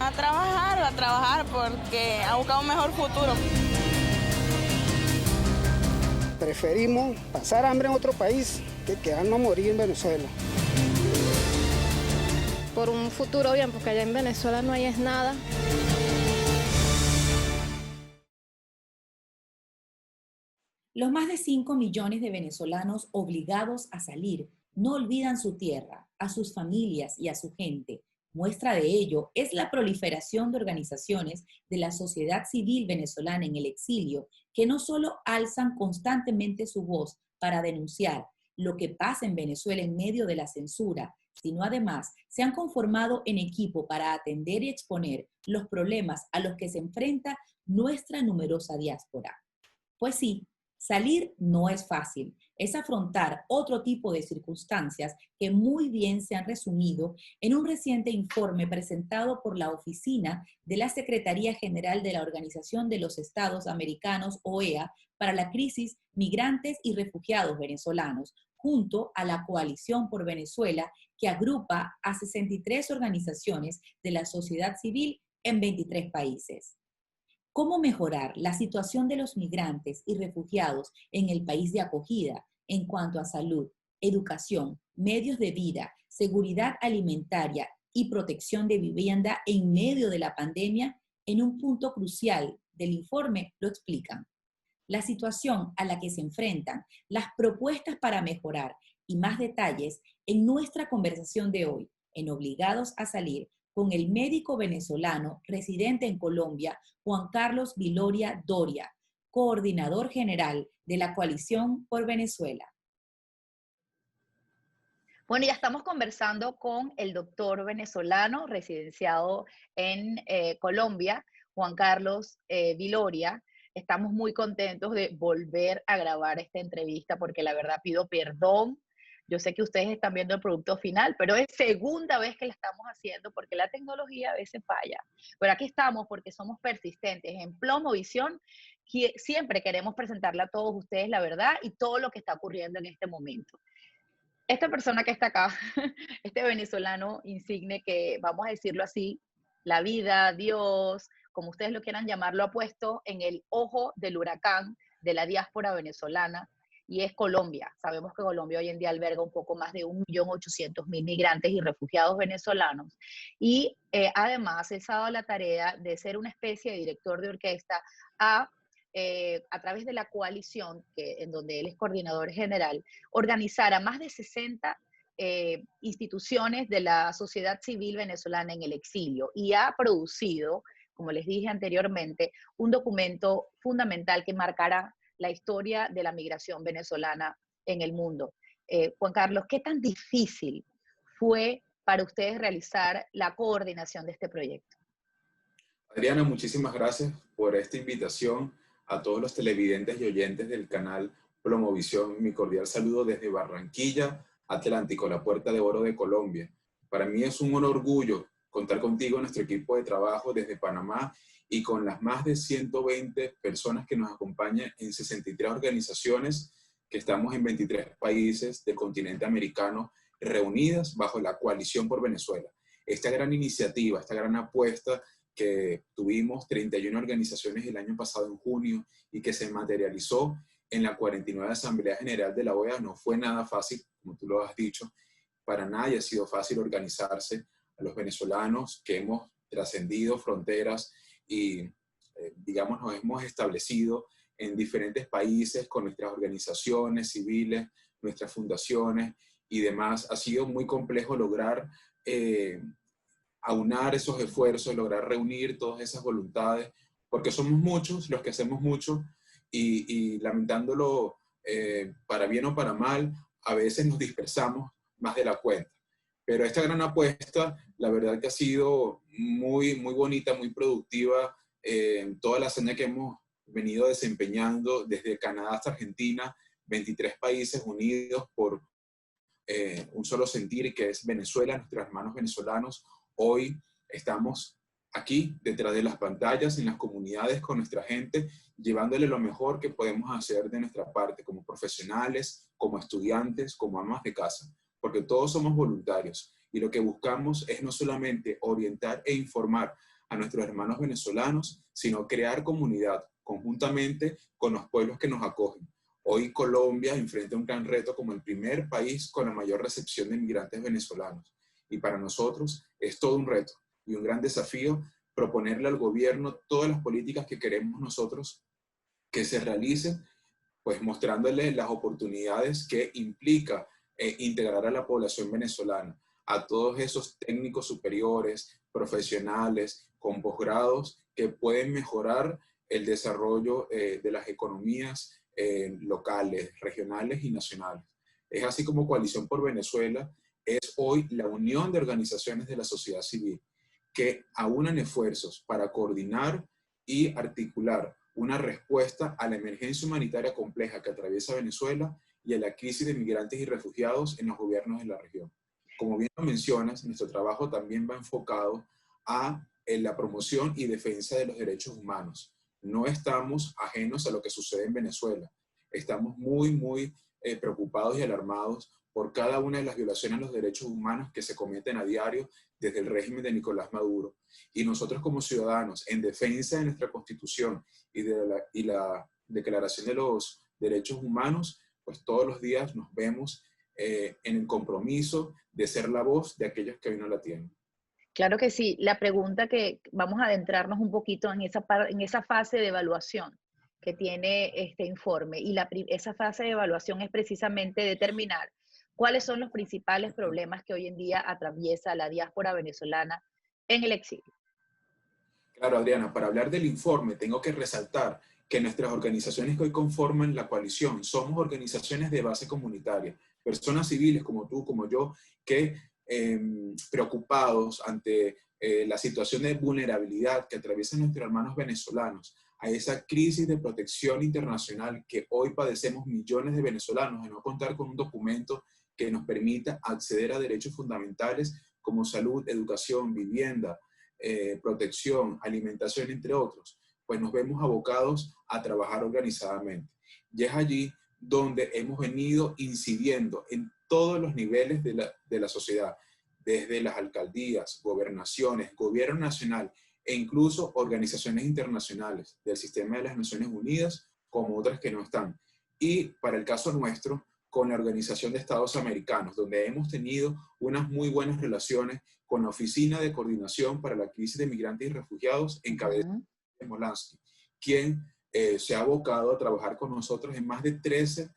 A trabajar porque a buscar un mejor futuro. Preferimos pasar hambre en otro país que quedarnos a morir en Venezuela. Por un futuro bien, porque allá en Venezuela no hay es nada. Los más de 5 millones de venezolanos obligados a salir no olvidan su tierra, a sus familias y a su gente. Muestra de ello es la proliferación de organizaciones de la sociedad civil venezolana en el exilio, que no solo alzan constantemente su voz para denunciar lo que pasa en Venezuela en medio de la censura, sino además se han conformado en equipo para atender y exponer los problemas a los que se enfrenta nuestra numerosa diáspora. Pues sí, salir no es fácil, es afrontar otro tipo de circunstancias que muy bien se han resumido en un reciente informe presentado por la Oficina de la Secretaría General de la Organización de los Estados Americanos, OEA, para la crisis Migrantes y Refugiados Venezolanos, junto a la Coalición por Venezuela, que agrupa a 63 organizaciones de la sociedad civil en 23 países. ¿Cómo mejorar la situación de los migrantes y refugiados en el país de acogida en cuanto a salud, educación, medios de vida, seguridad alimentaria y protección de vivienda en medio de la pandemia? En un punto crucial del informe lo explican. La situación a la que se enfrentan, las propuestas para mejorar y más detalles en nuestra conversación de hoy, en Obligados a Salir, con el médico venezolano residente en Colombia, Juan Carlos Viloria Doria, coordinador general de la Coalición por Venezuela. Bueno, ya estamos conversando con el doctor venezolano residenciado en Colombia, Juan Carlos Viloria. Estamos muy contentos de volver a grabar esta entrevista porque la verdad pido perdón. Yo sé que ustedes están viendo el producto final, pero es segunda vez que la estamos haciendo porque la tecnología a veces falla. Pero aquí estamos porque somos persistentes. En Plomovisión siempre queremos presentarle a todos ustedes la verdad y todo lo que está ocurriendo en este momento. Esta persona que está acá, este venezolano insigne que, vamos a decirlo así, la vida, Dios, como ustedes lo quieran llamar, lo ha puesto en el ojo del huracán de la diáspora venezolana, y es Colombia. Sabemos que Colombia hoy en día alberga un poco más de 1.800.000 migrantes y refugiados venezolanos, y además él se ha dado la tarea de ser una especie de director de orquesta a través de la coalición, en donde él es coordinador general, organizar a más de 60 instituciones de la sociedad civil venezolana en el exilio, y ha producido, como les dije anteriormente, un documento fundamental que marcará la historia de la migración venezolana en el mundo. Juan Carlos, ¿qué tan difícil fue para ustedes realizar la coordinación de este proyecto? Adriana, muchísimas gracias por esta invitación. A todos los televidentes y oyentes del canal Plomovisión, mi cordial saludo desde Barranquilla, Atlántico, la Puerta de Oro de Colombia. Para mí es un orgullo contar contigo, nuestro equipo de trabajo desde Panamá, y con las más de 120 personas que nos acompañan en 63 organizaciones que estamos en 23 países del continente americano, reunidas bajo la Coalición por Venezuela. Esta gran iniciativa, esta gran apuesta que tuvimos 31 organizaciones el año pasado en junio y que se materializó en la 49 Asamblea General de la OEA, no fue nada fácil, como tú lo has dicho. Para nadie ha sido fácil organizarse. A los venezolanos que hemos trascendido fronteras y, digamos, nos hemos establecido en diferentes países con nuestras organizaciones civiles, nuestras fundaciones y demás, ha sido muy complejo lograr aunar esos esfuerzos, lograr reunir todas esas voluntades, porque somos muchos los que hacemos mucho y lamentándolo para bien o para mal, a veces nos dispersamos más de la cuenta. Pero esta gran apuesta, la verdad que ha sido muy, muy bonita, muy productiva, en toda la hazaña que hemos venido desempeñando desde Canadá hasta Argentina, 23 países unidos por un solo sentir, que es Venezuela, nuestros hermanos venezolanos. Hoy estamos aquí detrás de las pantallas, en las comunidades con nuestra gente, llevándole lo mejor que podemos hacer de nuestra parte como profesionales, como estudiantes, como amas de casa, porque todos somos voluntarios y lo que buscamos es no solamente orientar e informar a nuestros hermanos venezolanos, sino crear comunidad conjuntamente con los pueblos que nos acogen. Hoy Colombia enfrenta un gran reto como el primer país con la mayor recepción de inmigrantes venezolanos. Y para nosotros es todo un reto y un gran desafío proponerle al gobierno todas las políticas que queremos nosotros que se realicen, pues mostrándoles las oportunidades que implica integrar a la población venezolana, a todos esos técnicos superiores, profesionales, con posgrados que pueden mejorar el desarrollo de las economías locales, regionales y nacionales. Es así como Coalición por Venezuela es hoy la unión de organizaciones de la sociedad civil que aunan esfuerzos para coordinar y articular una respuesta a la emergencia humanitaria compleja que atraviesa Venezuela y a la crisis de migrantes y refugiados en los gobiernos de la región. Como bien lo mencionas, nuestro trabajo también va enfocado a la promoción y defensa de los derechos humanos. No estamos ajenos a lo que sucede en Venezuela. Estamos muy preocupados y alarmados por cada una de las violaciones a los derechos humanos que se cometen a diario desde el régimen de Nicolás Maduro. Y nosotros como ciudadanos, en defensa de nuestra Constitución y la Declaración de los Derechos Humanos, pues todos los días nos vemos en el compromiso de ser la voz de aquellos que hoy no la tienen. Claro que sí. La pregunta que vamos a adentrarnos un poquito en esa fase de evaluación que tiene este informe. Y esa fase de evaluación es precisamente determinar cuáles son los principales problemas que hoy en día atraviesa la diáspora venezolana en el exilio. Claro, Adriana, para hablar del informe tengo que resaltar que nuestras organizaciones que hoy conforman la coalición somos organizaciones de base comunitaria, personas civiles como tú, como yo, que preocupados ante la situación de vulnerabilidad que atraviesan nuestros hermanos venezolanos, a esa crisis de protección internacional que hoy padecemos millones de venezolanos de no contar con un documento que nos permita acceder a derechos fundamentales como salud, educación, vivienda, protección, alimentación, entre otros, pues nos vemos abocados a trabajar organizadamente. Y es allí donde hemos venido incidiendo en todos los niveles de la sociedad, desde las alcaldías, gobernaciones, gobierno nacional e incluso organizaciones internacionales del sistema de las Naciones Unidas, como otras que no están. Y para el caso nuestro, con la Organización de Estados Americanos, donde hemos tenido unas muy buenas relaciones con la Oficina de Coordinación para la Crisis de Migrantes y Refugiados en cabeza de Molansky, quien se ha abocado a trabajar con nosotros en más de 13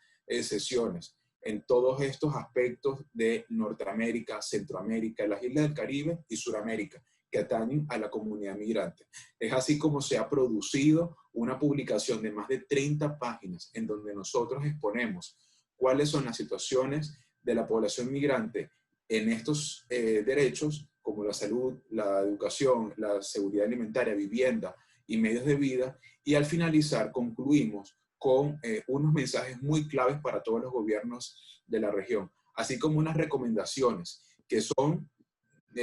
sesiones en todos estos aspectos de Norteamérica, Centroamérica, las islas del Caribe y Suramérica, que atañen a la comunidad migrante. Es así como se ha producido una publicación de más de 30 páginas en donde nosotros exponemos cuáles son las situaciones de la población migrante en estos derechos, como la salud, la educación, la seguridad alimentaria, vivienda y medios de vida, y al finalizar concluimos con unos mensajes muy claves para todos los gobiernos de la región, así como unas recomendaciones que son,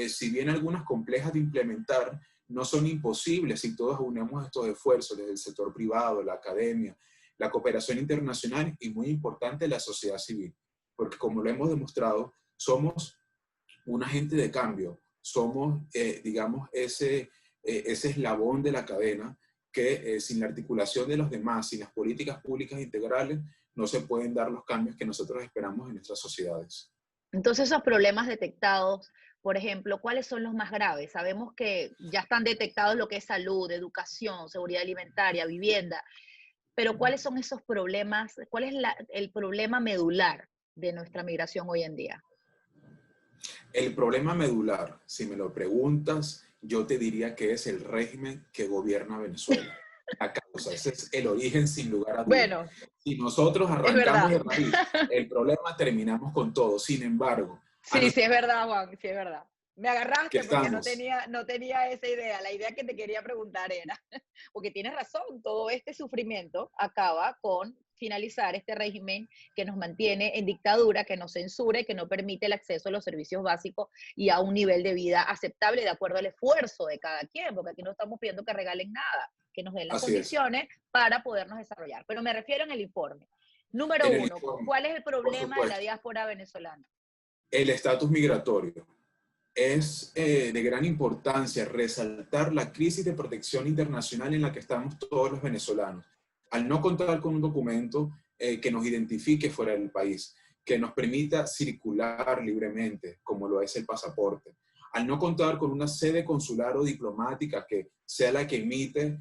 si bien algunas complejas de implementar, no son imposibles si todos unimos estos esfuerzos desde el sector privado, la academia, la cooperación internacional y, muy importante, la sociedad civil. Porque como lo hemos demostrado, somos un agente de cambio, somos, digamos, ese eslabón de la cadena que sin la articulación de los demás, sin las políticas públicas integrales, no se pueden dar los cambios que nosotros esperamos en nuestras sociedades. Entonces, esos problemas detectados, por ejemplo, ¿cuáles son los más graves? Sabemos que ya están detectados lo que es salud, educación, seguridad alimentaria, vivienda, pero ¿cuáles son esos problemas? ¿Cuál es el problema medular de nuestra migración hoy en día? El problema medular, si me lo preguntas, yo te diría que es el régimen que gobierna Venezuela. La causa, ese es el origen sin lugar a dudas. Bueno, si nosotros arrancamos de raíz el problema, terminamos con todo. Sin embargo... Sí, sí es verdad, Juan, sí es verdad. Me agarraste porque no tenía esa idea. La idea que te quería preguntar era, porque tienes razón, todo este sufrimiento acaba con finalizar este régimen que nos mantiene en dictadura, que nos censura y que no permite el acceso a los servicios básicos y a un nivel de vida aceptable de acuerdo al esfuerzo de cada quien, porque aquí no estamos pidiendo que regalen nada, que nos den las condiciones para podernos desarrollar. Pero me refiero en el informe. Número uno, ¿cuál es el problema de la diáspora venezolana? El estatus migratorio. es de gran importancia resaltar la crisis de protección internacional en la que estamos todos los venezolanos. Al no contar con un documento que nos identifique fuera del país, que nos permita circular libremente, como lo es el pasaporte. Al no contar con una sede consular o diplomática que sea la que emite,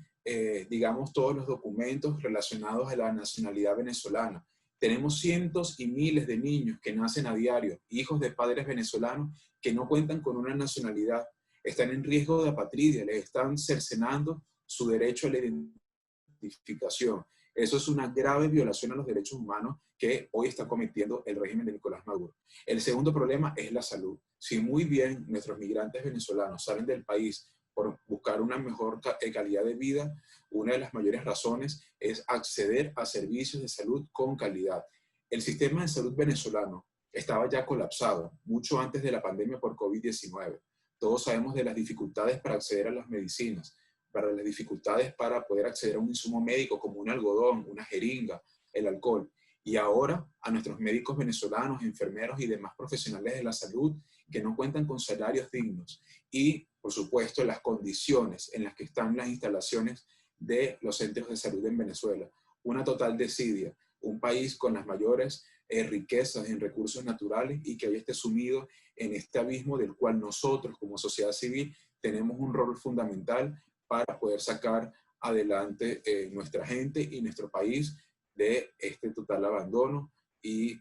digamos, todos los documentos relacionados a la nacionalidad venezolana. Tenemos cientos y miles de niños que nacen a diario, hijos de padres venezolanos que no cuentan con una nacionalidad, están en riesgo de apatridia, les están cercenando su derecho a la identificación. Eso es una grave violación a los derechos humanos que hoy está cometiendo el régimen de Nicolás Maduro. El segundo problema es la salud. Si muy bien nuestros migrantes venezolanos salen del país por buscar una mejor calidad de vida, una de las mayores razones es acceder a servicios de salud con calidad. El sistema de salud venezolano estaba ya colapsado mucho antes de la pandemia por COVID-19. Todos sabemos de las dificultades para acceder a las medicinas, para las dificultades para poder acceder a un insumo médico como un algodón, una jeringa, el alcohol. Y ahora a nuestros médicos venezolanos, enfermeros y demás profesionales de la salud que no cuentan con salarios dignos. Y, por supuesto, las condiciones en las que están las instalaciones de los centros de salud en Venezuela. Una total desidia. Un país con las mayores riquezas en recursos naturales y que hoy esté sumido en este abismo del cual nosotros como sociedad civil tenemos un rol fundamental para poder sacar adelante nuestra gente y nuestro país de este total abandono y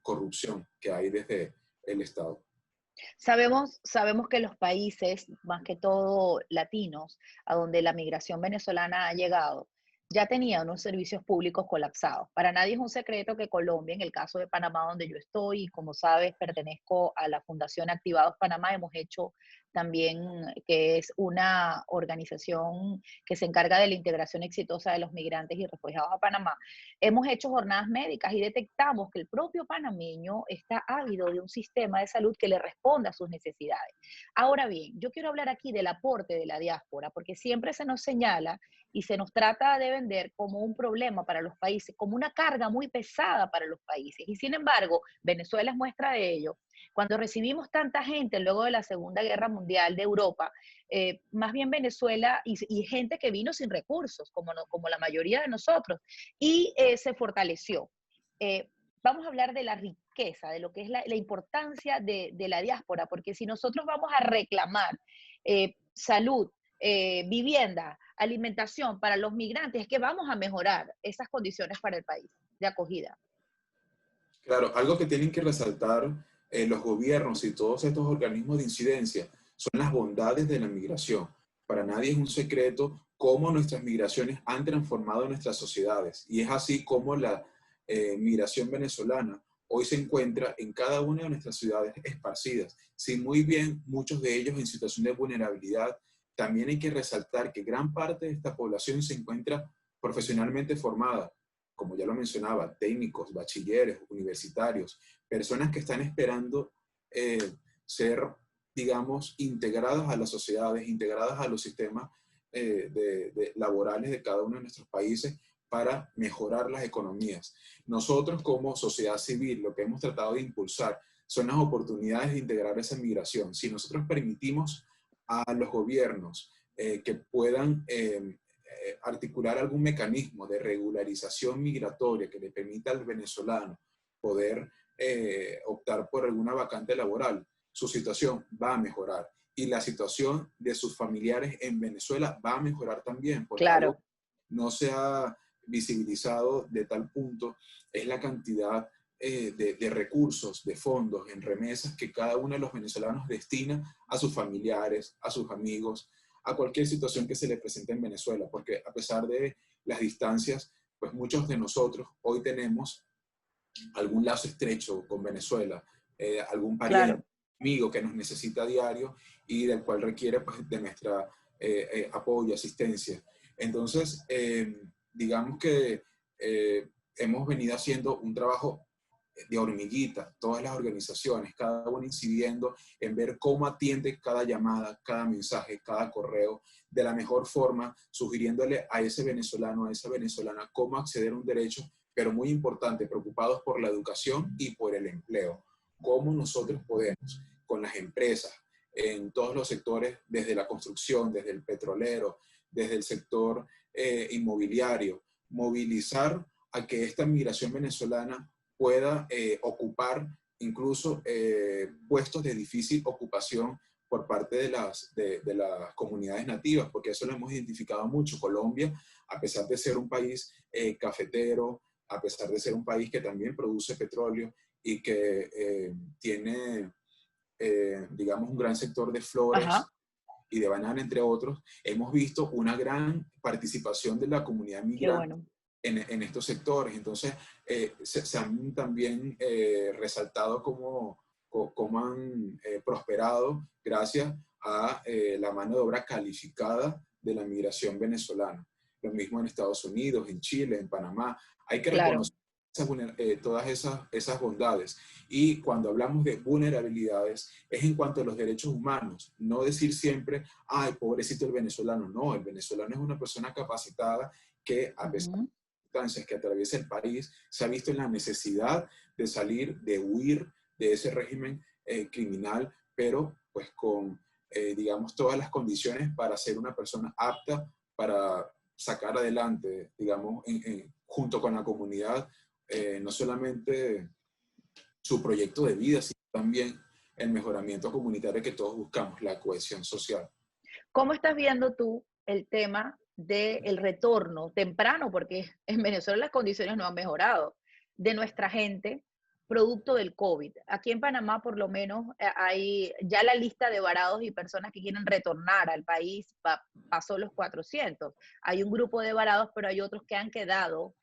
corrupción que hay desde el Estado. Sabemos que los países, más que todo latinos, a donde la migración venezolana ha llegado, ya tenían unos servicios públicos colapsados. Para nadie es un secreto que Colombia, en el caso de Panamá, donde yo estoy, y como sabes, pertenezco a la Fundación Activados Panamá, hemos hecho también, que es una organización que se encarga de la integración exitosa de los migrantes y refugiados a Panamá. Hemos hecho jornadas médicas y detectamos que el propio panameño está ávido de un sistema de salud que le responda a sus necesidades. Ahora bien, yo quiero hablar aquí del aporte de la diáspora, porque siempre se nos señala y se nos trata de vender como un problema para los países, como una carga muy pesada para los países. Y sin embargo, Venezuela es muestra de ello. Cuando recibimos tanta gente luego de la Segunda Guerra Mundial de Europa, más bien Venezuela y gente que vino sin recursos, como la mayoría de nosotros, y se fortaleció. Vamos a hablar de la riqueza, de lo que es la importancia de la diáspora, porque si nosotros vamos a reclamar salud, vivienda, alimentación para los migrantes, es que vamos a mejorar esas condiciones para el país de acogida. Claro, algo que tienen que resaltar los gobiernos y todos estos organismos de incidencia son las bondades de la migración. Para nadie es un secreto cómo nuestras migraciones han transformado nuestras sociedades, y es así como la migración venezolana hoy se encuentra en cada una de nuestras ciudades esparcidas. Si muy bien muchos de ellos en situación de vulnerabilidad, también hay que resaltar que gran parte de esta población se encuentra profesionalmente formada, como ya lo mencionaba, técnicos, bachilleres, universitarios, personas que están esperando ser, digamos, integradas a las sociedades, integradas a los sistemas laborales de cada uno de nuestros países para mejorar las economías. Nosotros como sociedad civil lo que hemos tratado de impulsar son las oportunidades de integrar esa migración. Si nosotros permitimos a los gobiernos que puedan articular algún mecanismo de regularización migratoria que le permita al venezolano poder optar por alguna vacante laboral, su situación va a mejorar. Y la situación de sus familiares en Venezuela va a mejorar también. Porque claro, no se ha visibilizado de tal punto es la cantidad de recursos, de fondos, en remesas que cada uno de los venezolanos destina a sus familiares, a sus amigos, a cualquier situación que se le presente en Venezuela, porque a pesar de las distancias, pues muchos de nosotros hoy tenemos algún lazo estrecho con Venezuela, algún pariente, claro, amigo que nos necesita a diario y del cual requiere pues, de nuestra apoyo, asistencia. Entonces, digamos que hemos venido haciendo un trabajo de hormiguita, todas las organizaciones, cada una incidiendo en ver cómo atiende cada llamada, cada mensaje, cada correo, de la mejor forma, sugiriéndole a ese venezolano, a esa venezolana, cómo acceder a un derecho, pero muy importante, preocupados por la educación y por el empleo. Cómo nosotros podemos, con las empresas, en todos los sectores, desde la construcción, desde el petrolero, desde el sector inmobiliario, movilizar a que esta migración venezolana pueda ocupar incluso puestos de difícil ocupación por parte de las comunidades nativas, porque eso lo hemos identificado mucho. Colombia, a pesar de ser un país cafetero, a pesar de ser un país que también produce petróleo y que tiene, digamos, un gran sector de flores, Ajá. y de banana, entre otros, hemos visto una gran participación de la comunidad Qué migrante bueno. en estos sectores. Entonces, se han también resaltado cómo han prosperado gracias a la mano de obra calificada de la migración venezolana. Lo mismo en Estados Unidos, en Chile, en Panamá. Hay que Claro. reconocer todas esas bondades. Y cuando hablamos de vulnerabilidades, es en cuanto a los derechos humanos. No decir siempre, ay, pobrecito el venezolano. No, el venezolano es una persona capacitada que, a pesar de las circunstancias que atraviesa el país, se ha visto en la necesidad de salir, de huir de ese régimen criminal, pero pues con, digamos, todas las condiciones para ser una persona apta para sacar adelante, digamos, junto con la comunidad, no solamente su proyecto de vida, sino también el mejoramiento comunitario que todos buscamos, la cohesión social. ¿Cómo estás viendo tú el tema del retorno temprano? Porque en Venezuela las condiciones no han mejorado, de nuestra gente, producto del COVID. Aquí en Panamá, por lo menos, hay ya la lista de varados y personas que quieren retornar al país pasó los 400. Hay un grupo de varados, pero hay otros que han quedado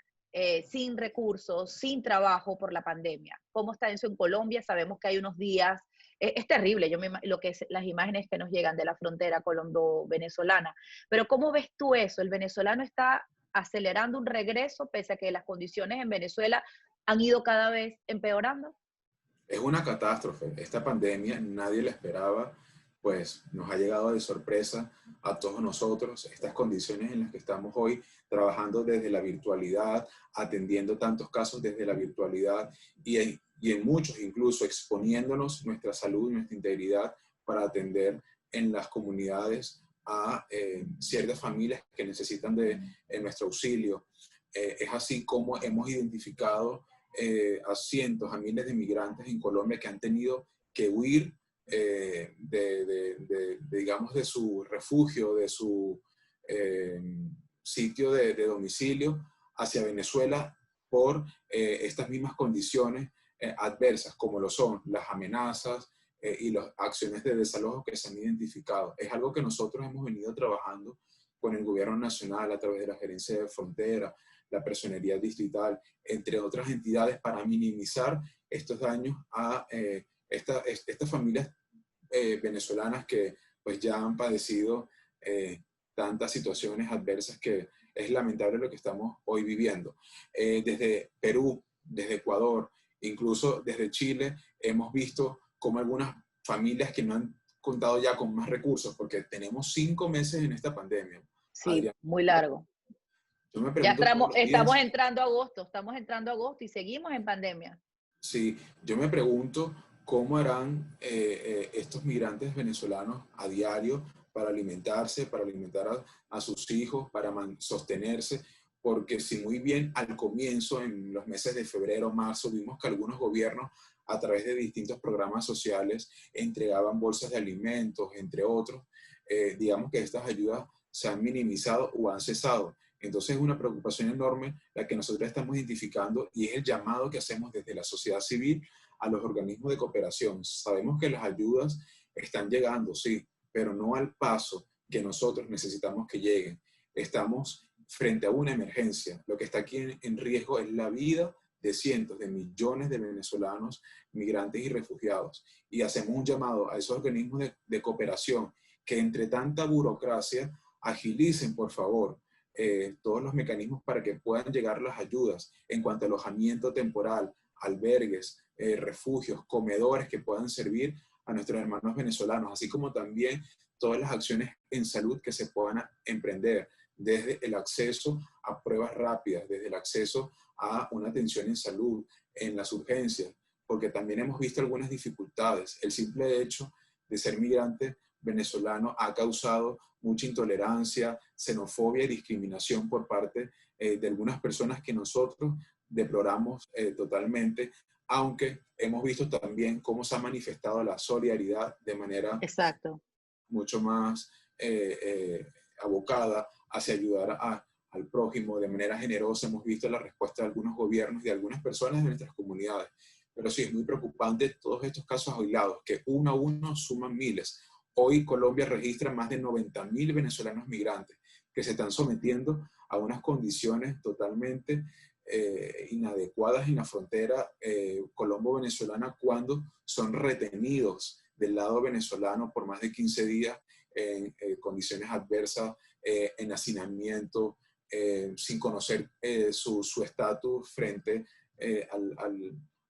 sin recursos, sin trabajo por la pandemia. ¿Cómo está eso en Colombia? Sabemos que hay unos días, es terrible lo que es las imágenes que nos llegan de la frontera colombo-venezolana, pero ¿cómo ves tú eso? ¿El venezolano está acelerando un regreso pese a que las condiciones en Venezuela han ido cada vez empeorando? Es una catástrofe. Esta pandemia nadie la esperaba, pues nos ha llegado de sorpresa a todos nosotros. Estas condiciones en las que estamos hoy, trabajando desde la virtualidad, atendiendo tantos casos desde la virtualidad y en muchos incluso exponiéndonos nuestra salud y nuestra integridad para atender en las comunidades a ciertas familias que necesitan de nuestro auxilio. Es así como hemos identificado a cientos, a miles de migrantes en Colombia que han tenido que huir digamos, de su refugio, de su sitio de domicilio hacia Venezuela por estas mismas condiciones adversas, como lo son las amenazas y las acciones de desalojo que se han identificado. Es algo que nosotros hemos venido trabajando con el gobierno nacional a través de la Gerencia de Frontera, la Personería Distrital, entre otras entidades, para minimizar estos daños a estas familias venezolanas que pues ya han padecido tantas situaciones adversas que es lamentable lo que estamos hoy viviendo. Desde Perú, desde Ecuador, incluso desde Chile, hemos visto cómo algunas familias que no han contado ya con más recursos, porque tenemos 5 meses en esta pandemia. Sí, Adrián, muy largo. yo me Ya pregunto todos los días, estamos entrando a agosto y seguimos en pandemia. sí, yo me pregunto cómo harán estos migrantes venezolanos a diario para alimentarse, para alimentar a sus hijos, para sostenerse, porque si muy bien al comienzo, en los meses de febrero, marzo, vimos que algunos gobiernos a través de distintos programas sociales entregaban bolsas de alimentos, entre otros, digamos que estas ayudas se han minimizado o han cesado. Entonces es una preocupación enorme la que nosotros estamos identificando y es el llamado que hacemos desde la sociedad civil a los organismos de cooperación. Sabemos que las ayudas están llegando, sí, pero no al paso que nosotros necesitamos que lleguen. Estamos frente a una emergencia. Lo que está aquí en riesgo es la vida de cientos de millones de venezolanos, migrantes y refugiados. Y hacemos un llamado a esos organismos de cooperación que entre tanta burocracia agilicen, por favor, todos los mecanismos para que puedan llegar las ayudas en cuanto a alojamiento temporal, albergues, refugios, comedores que puedan servir a nuestros hermanos venezolanos, así como también todas las acciones en salud que se puedan emprender, desde el acceso a pruebas rápidas, desde el acceso a una atención en salud, en las urgencias, porque también hemos visto algunas dificultades. El simple hecho de ser migrante venezolano ha causado mucha intolerancia, xenofobia y discriminación por parte de algunas personas que nosotros deploramos totalmente, aunque hemos visto también cómo se ha manifestado la solidaridad de manera Exacto. mucho más abocada hacia ayudar al prójimo de manera generosa. Hemos visto la respuesta de algunos gobiernos y de algunas personas de nuestras comunidades. Pero sí, es muy preocupante todos estos casos aislados, que uno a uno suman miles. Hoy Colombia registra más de 90.000 venezolanos migrantes que se están sometiendo a unas condiciones totalmente inadecuadas en la frontera colombo-venezolana, cuando son retenidos del lado venezolano por más de 15 días en condiciones adversas, en hacinamiento, sin conocer su estatus frente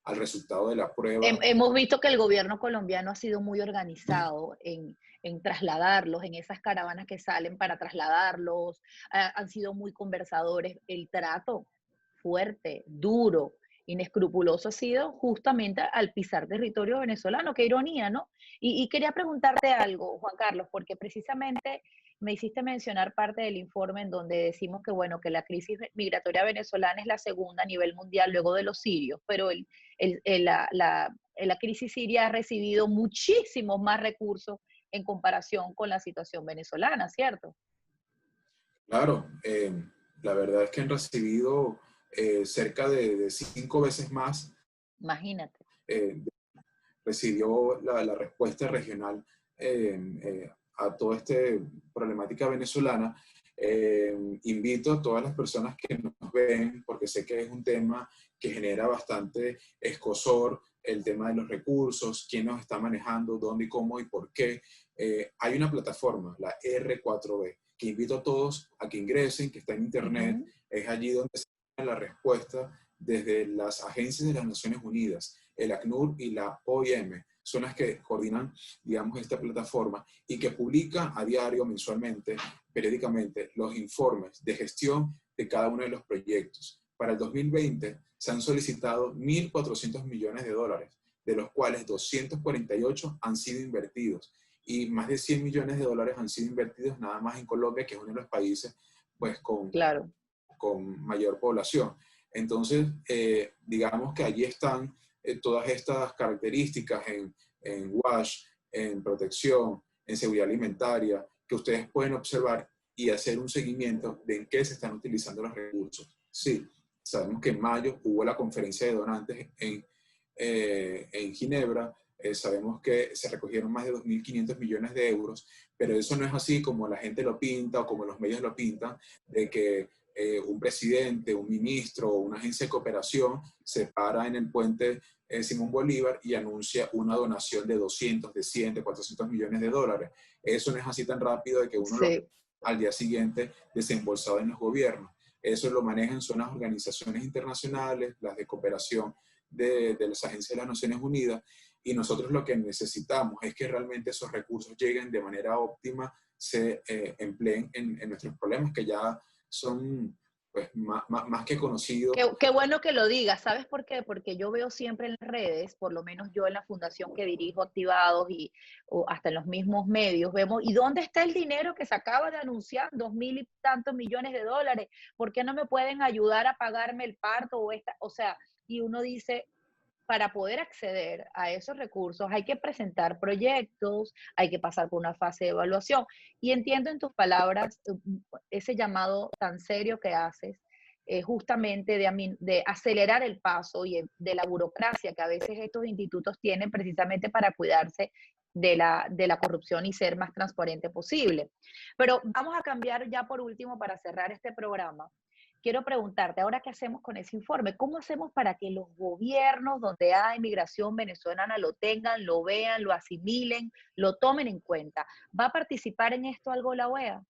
al resultado de la prueba. Hemos visto que el gobierno colombiano ha sido muy organizado en trasladarlos, en esas caravanas que salen para trasladarlos, han sido muy conversadores. El trato fuerte, duro, inescrupuloso ha sido justamente al pisar territorio venezolano. Qué ironía, ¿no? Y quería preguntarte algo, Juan Carlos, porque precisamente me hiciste mencionar parte del informe en donde decimos que, bueno, que la crisis migratoria venezolana es la segunda a nivel mundial luego de los sirios, pero la crisis siria ha recibido muchísimos más recursos en comparación con la situación venezolana, ¿cierto? Claro, la verdad es que han recibido cerca de 5 veces más. Imagínate. Recibió la respuesta regional a toda esta problemática venezolana. Invito a todas las personas que nos ven, porque sé que es un tema que genera bastante escozor, el tema de los recursos, quién nos está manejando, dónde y cómo y por qué. Hay una plataforma, la R4B, que invito a todos a que ingresen, que está en internet. Es allí donde se da la respuesta desde las agencias de las Naciones Unidas, el ACNUR y la OIM, son las que coordinan, digamos, esta plataforma y que publica a diario, mensualmente, periódicamente, los informes de gestión de cada uno de los proyectos. Para el 2020 se han solicitado 1.400 millones de dólares, de los cuales 248 han sido invertidos y más de 100 millones de dólares han sido invertidos nada más en Colombia, que es uno de los países pues, con mayor población. Entonces, digamos que allí están todas estas características en WASH, en protección, en seguridad alimentaria, que ustedes pueden observar y hacer un seguimiento de en qué se están utilizando los recursos. Sí, sabemos que en mayo hubo la conferencia de donantes en Ginebra. Sabemos que se recogieron más de 2.500 millones de euros, pero eso no es así como la gente lo pinta o como los medios lo pintan, de que un presidente, un ministro o una agencia de cooperación se para en el puente Simón Bolívar y anuncia una donación de 200, de 100, de 400 millones de dólares. Eso no es así tan rápido de que uno lo al día siguiente desembolsado en los gobiernos. Eso lo manejan son las organizaciones internacionales, las de cooperación de las agencias de las Naciones Unidas, y nosotros lo que necesitamos es que realmente esos recursos lleguen de manera óptima, se empleen en nuestros problemas que ya son pues, más que conocidos. Qué bueno que lo digas, ¿sabes por qué? Porque yo veo siempre en las redes, por lo menos yo en la fundación que dirijo Activados o hasta en los mismos medios, vemos, ¿y dónde está el dinero que se acaba de anunciar? 2.000 y tantos millones de dólares. ¿Por qué no me pueden ayudar a pagarme el parto? O sea, y uno dice, para poder acceder a esos recursos hay que presentar proyectos, hay que pasar por una fase de evaluación. Y entiendo en tus palabras ese llamado tan serio que haces, justamente de acelerar el paso y de la burocracia que a veces estos institutos tienen precisamente para cuidarse de la corrupción y ser más transparente posible. Pero vamos a cambiar ya por último para cerrar este programa. Quiero preguntarte, ahora qué hacemos con ese informe, ¿cómo hacemos para que los gobiernos donde hay migración venezolana lo tengan, lo vean, lo asimilen, lo tomen en cuenta? ¿Va a participar en esto algo la OEA?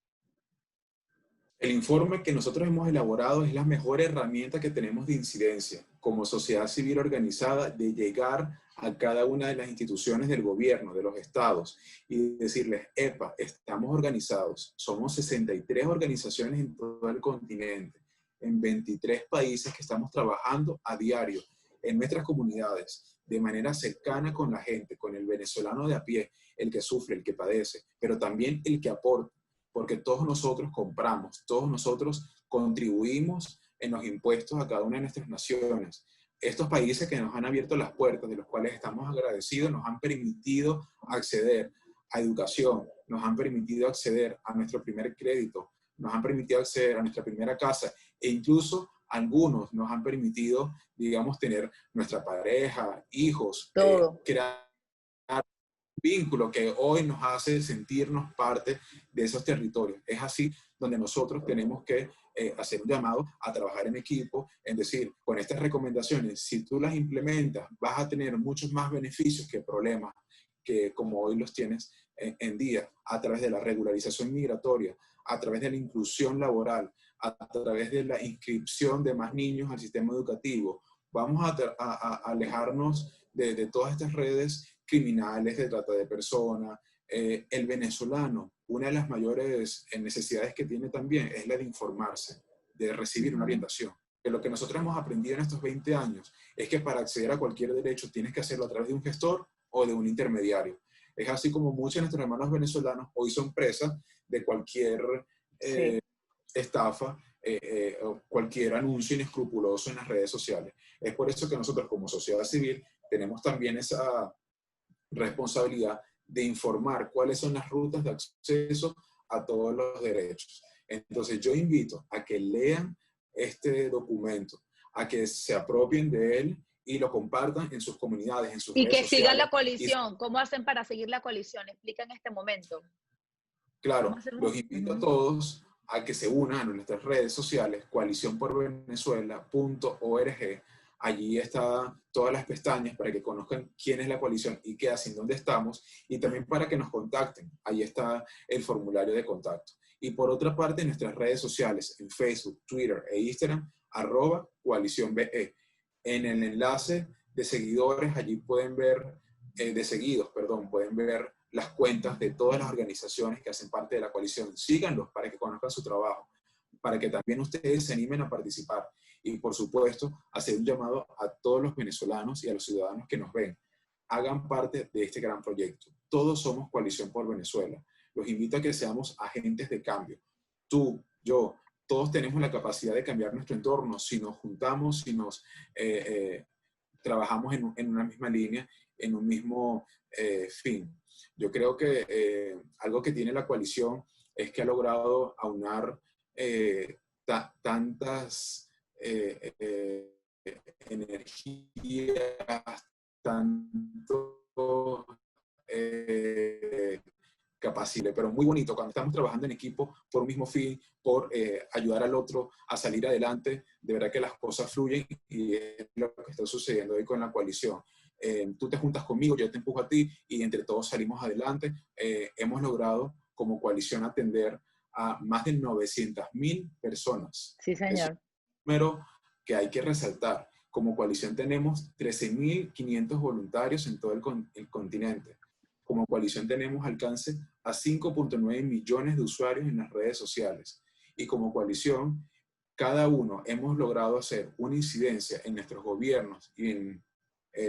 El informe que nosotros hemos elaborado es la mejor herramienta que tenemos de incidencia como sociedad civil organizada, de llegar a cada una de las instituciones del gobierno, de los estados, y decirles, epa, estamos organizados, somos 63 organizaciones en todo el continente, en 23 países que estamos trabajando a diario en nuestras comunidades, de manera cercana con la gente, con el venezolano de a pie, el que sufre, el que padece, pero también el que aporta, porque todos nosotros compramos, todos nosotros contribuimos en los impuestos a cada una de nuestras naciones. Estos países que nos han abierto las puertas, de los cuales estamos agradecidos, nos han permitido acceder a educación, nos han permitido acceder a nuestro primer crédito, nos han permitido acceder a nuestra primera casa, e incluso algunos nos han permitido, digamos, tener nuestra pareja, hijos, crear un vínculo que hoy nos hace sentirnos parte de esos territorios. Es así donde nosotros tenemos que hacer un llamado a trabajar en equipo, en decir, con estas recomendaciones, si tú las implementas, vas a tener muchos más beneficios que problemas, que como hoy los tienes en día, a través de la regularización migratoria, a través de la inclusión laboral, a través de la inscripción de más niños al sistema educativo. Vamos a alejarnos de todas estas redes criminales de trata de personas. El venezolano, una de las mayores necesidades que tiene también es la de informarse, de recibir una orientación. Que lo que nosotros hemos aprendido en estos 20 años es que para acceder a cualquier derecho tienes que hacerlo a través de un gestor o de un intermediario. Es así como muchos de nuestros hermanos venezolanos hoy son presas de cualquier estafa, o cualquier anuncio inescrupuloso en las redes sociales. Es por eso que nosotros como sociedad civil tenemos también esa responsabilidad de informar cuáles son las rutas de acceso a todos los derechos. Entonces yo invito a que lean este documento, a que se apropien de él y lo compartan en sus comunidades, en sus redes sociales. Y que sigan la coalición. ¿Cómo hacen para seguir la coalición? Explica en este momento. Claro, los invito a todos a que se unan a nuestras redes sociales, coaliciónporvenezuela.org. Allí están todas las pestañas para que conozcan quién es la coalición y qué hacen, dónde estamos, y también para que nos contacten. Allí está el formulario de contacto. Y por otra parte, en nuestras redes sociales, en Facebook, Twitter e Instagram, @coaliciónbe. En el enlace de seguidores, allí pueden ver, pueden ver las cuentas de todas las organizaciones que hacen parte de la coalición. Síganlos para que conozcan su trabajo, para que también ustedes se animen a participar. Y por supuesto, hacer un llamado a todos los venezolanos y a los ciudadanos que nos ven. Hagan parte de este gran proyecto. Todos somos Coalición por Venezuela. Los invito a que seamos agentes de cambio. Tú, yo, todos tenemos la capacidad de cambiar nuestro entorno si nos juntamos, si nos trabajamos en una misma línea, en un mismo fin. Yo creo que algo que tiene la coalición es que ha logrado aunar tantas energías, tanto capacidad, pero muy bonito cuando estamos trabajando en equipo por un mismo fin, por ayudar al otro a salir adelante. De verdad que las cosas fluyen y es lo que está sucediendo hoy con la coalición. Tú te juntas conmigo, yo te empujo a ti y entre todos salimos adelante. Hemos logrado como coalición atender a más de 900.000 personas. Sí, señor. Es un número que hay que resaltar. Como coalición tenemos 13.500 voluntarios en todo el continente. Como coalición tenemos alcance a 5.9 millones de usuarios en las redes sociales. Y como coalición, cada uno hemos logrado hacer una incidencia en nuestros gobiernos y en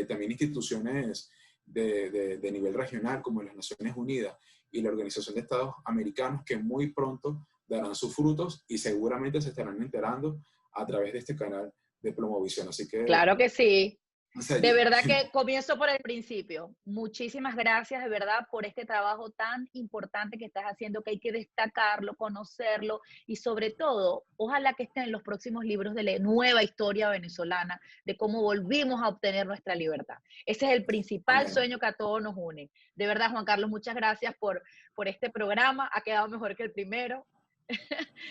también instituciones de nivel regional como las Naciones Unidas y la Organización de Estados Americanos, que muy pronto darán sus frutos y seguramente se estarán enterando a través de este canal de Plomovisión. Así que... Claro que sí. De verdad que comienzo por el principio. Muchísimas gracias de verdad por este trabajo tan importante que estás haciendo, que hay que destacarlo, conocerlo y sobre todo, ojalá que estén en los próximos libros de la nueva historia venezolana, de cómo volvimos a obtener nuestra libertad. Ese es el principal sueño que a todos nos une. De verdad, Juan Carlos, muchas gracias por este programa. Ha quedado mejor que el primero.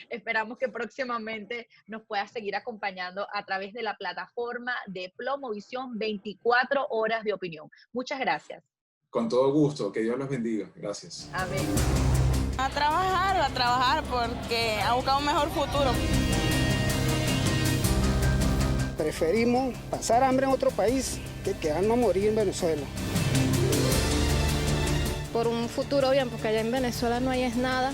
Esperamos que próximamente nos puedas seguir acompañando a través de la plataforma de Plomovisión 24 horas de opinión. Muchas gracias. Con todo gusto, que Dios los bendiga. Gracias. Amén. A trabajar porque a buscar un mejor futuro. Preferimos pasar hambre en otro país que quedarnos a morir en Venezuela. Por un futuro bien, porque allá en Venezuela no hay es nada.